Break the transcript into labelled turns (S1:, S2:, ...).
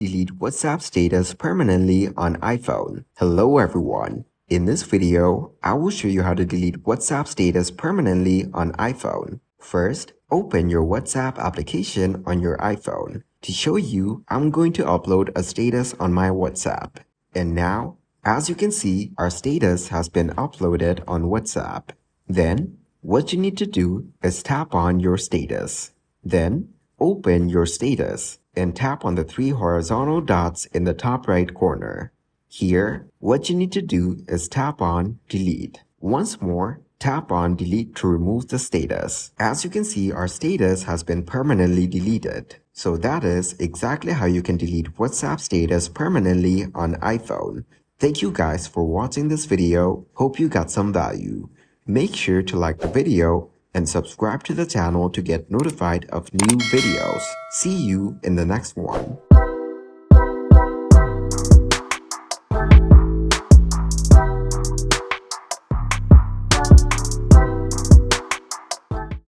S1: Delete WhatsApp status permanently on iPhone. Hello everyone. In this video, I will show you how to delete WhatsApp status permanently on iPhone. First, open your WhatsApp application on your iPhone. To show you, I'm going to upload a status on my WhatsApp. And now, as you can see, our status has been uploaded on WhatsApp. Then, what you need to do is tap on your status. Then, open your status and tap on the three horizontal dots in the top right corner. Here, what you need to do is tap on Delete. Once more, tap on Delete to remove the status. As you can see, our status has been permanently deleted. So that is exactly how you can delete WhatsApp status permanently on iPhone. Thank you guys for watching this video. Hope you got some value. Make sure to like the video and subscribe to the channel to get notified of new videos. See you in the next one.